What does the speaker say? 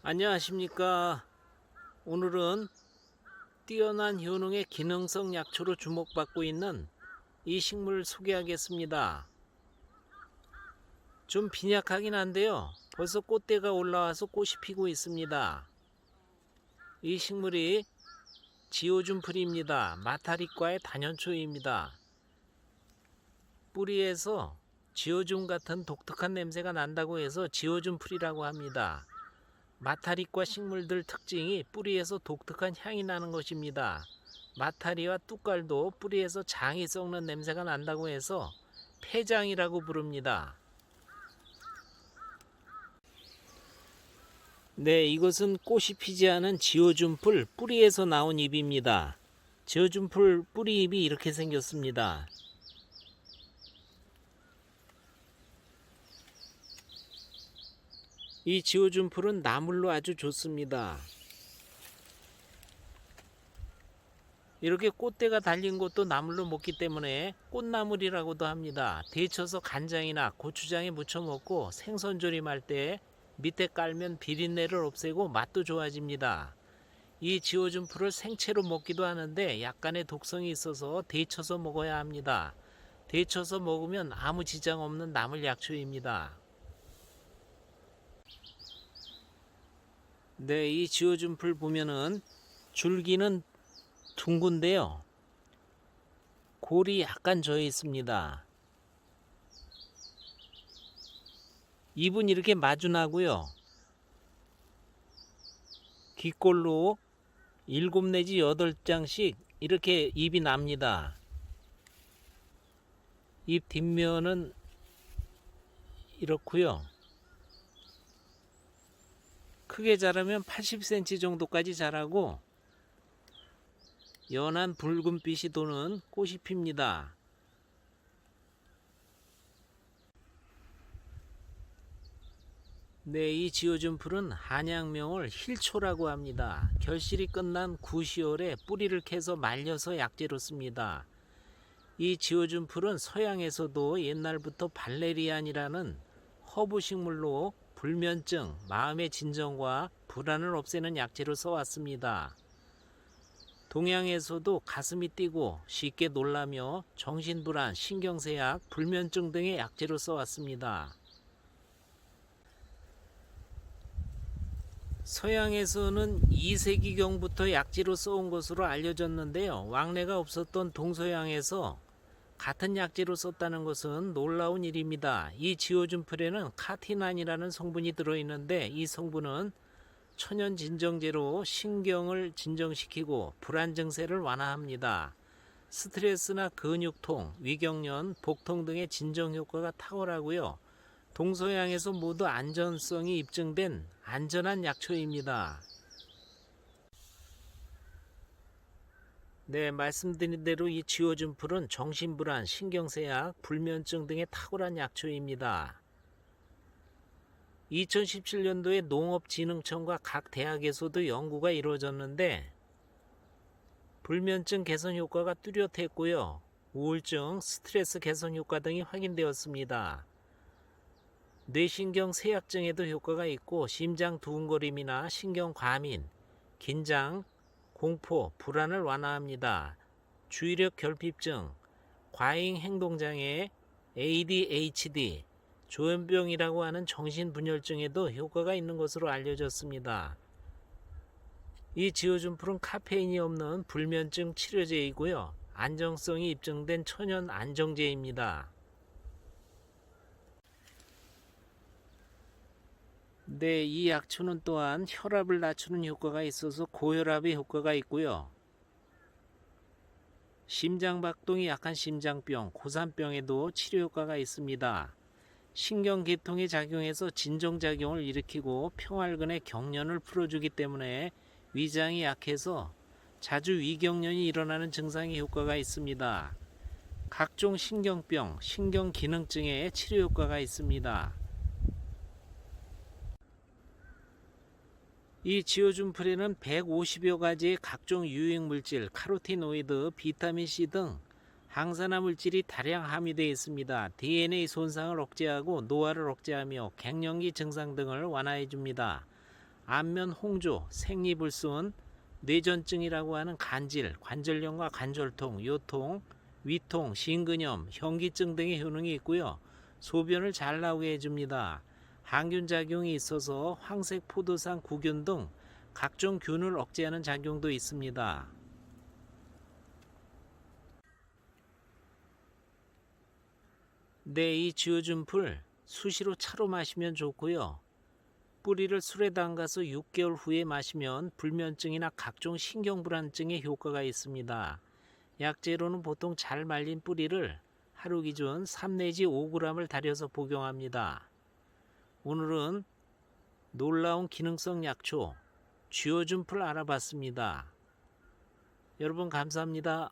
안녕하십니까. 오늘은 뛰어난 효능의 기능성 약초로 주목받고 있는 이 식물 소개하겠습니다. 좀 빈약하긴 한데요, 벌써 꽃대가 올라와서 꽃이 피고 있습니다. 이 식물이 지오줌풀입니다. 마타리과의 단연초입니다. 뿌리에서 지오줌 같은 독특한 냄새가 난다고 해서 지오줌풀이라고 합니다. 마타리과 식물들 특징이 뿌리에서 독특한 향이 나는 것입니다. 마타리와 뚝갈도 뿌리에서 장이 썩는 냄새가 난다고 해서 폐장이라고 부릅니다. 네, 이것은 꽃이 피지 않은 지오줌풀 뿌리에서 나온 잎입니다. 지오줌풀 뿌리 잎이 이렇게 생겼습니다. 이 지오줌풀은 나물로 아주 좋습니다. 이렇게 꽃대가 달린 것도 나물로 먹기 때문에 꽃나물이라고도 합니다. 데쳐서 간장이나 고추장에 무쳐 먹고 생선조림할 때 밑에 깔면 비린내를 없애고 맛도 좋아집니다. 이 지오줌풀을 생채로 먹기도 하는데 약간의 독성이 있어서 데쳐서 먹어야 합니다. 데쳐서 먹으면 아무 지장 없는 나물 약초입니다. 네, 이 지오줌풀 보면은 줄기는 둥근데요, 골이 약간 져 있습니다. 잎은 이렇게 마주나고요, 깃골로 7 내지 8장씩 이렇게 잎이 납니다. 잎 뒷면은 이렇고요, 크게 자라면 80cm 정도까지 자라고 연한 붉은빛이 도는 꽃이 핍니다. 네, 이 지오줌풀은 한약명을 힐초라고 합니다. 결실이 끝난 9~10월에 뿌리를 캐서 말려서 약재로 씁니다. 이 지오줌풀은 서양에서도 옛날부터 발레리안이라는 허브 식물로 불면증, 마음의 진정과 불안을 없애는 약재로 써왔습니다. 동양에서도 가슴이 뛰고 쉽게 놀라며 정신불안, 신경쇠약, 불면증 등의 약재로 써왔습니다. 서양에서는 2세기경부터 약재로 써온 것으로 알려졌는데요, 왕래가 없었던 동서양에서 같은 약재로 썼다는 것은 놀라운 일입니다. 이 지오줌풀에는 카티난이라는 성분이 들어있는데 이 성분은 천연 진정제로 신경을 진정시키고 불안 증세를 완화합니다. 스트레스나 근육통, 위경련, 복통 등의 진정 효과가 탁월하고요, 동서양에서 모두 안전성이 입증된 안전한 약초입니다. 네, 말씀드린 대로 이 지오줌풀은 정신불안, 신경쇠약, 불면증 등의 탁월한 약초입니다. 2017년도에 농업진흥청과 각 대학에서도 연구가 이루어졌는데 불면증 개선 효과가 뚜렷했고요, 우울증, 스트레스 개선 효과 등이 확인되었습니다. 뇌신경 쇠약증에도 효과가 있고 심장 두근거림이나 신경 과민, 긴장, 공포, 불안을 완화합니다. 주의력 결핍증, 과잉 행동장애, ADHD, 조현병이라고 하는 정신분열증에도 효과가 있는 것으로 알려졌습니다. 이 지오줌풀은 카페인이 없는 불면증 치료제이고요, 안정성이 입증된 천연 안정제입니다. 네, 이 약초는 또한 혈압을 낮추는 효과가 있어서 고혈압에 효과가 있고요, 심장박동이 약한 심장병, 고산병에도 치료 효과가 있습니다. 신경계통에 작용해서 진정작용을 일으키고 평활근의 경련을 풀어주기 때문에 위장이 약해서 자주 위경련이 일어나는 증상의 효과가 있습니다. 각종 신경병, 신경기능증에 치료 효과가 있습니다. 이 지오줌풀에는 150여 가지의 각종 유익물질, 카로티노이드, 비타민C 등 항산화 물질이 다량 함유되어 있습니다. DNA 손상을 억제하고 노화를 억제하며 갱년기 증상 등을 완화해 줍니다. 안면 홍조, 생리불순, 뇌전증이라고 하는 간질, 관절염과 관절통, 요통, 위통, 심근염, 현기증 등의 효능이 있고요. 소변을 잘 나오게 해줍니다. 항균 작용이 있어서 황색 포도상 구균 등 각종 균을 억제하는 작용도 있습니다. 네, 이 지오준풀 수시로 차로 마시면 좋고요. 뿌리를 술에 담가서 6개월 후에 마시면 불면증이나 각종 신경불안증에 효과가 있습니다. 약재로는 보통 잘 말린 뿌리를 하루 기준 3 내지 5g을 달여서 복용합니다. 오늘은 놀라운 기능성 약초 지오준풀 알아봤습니다. 여러분 감사합니다.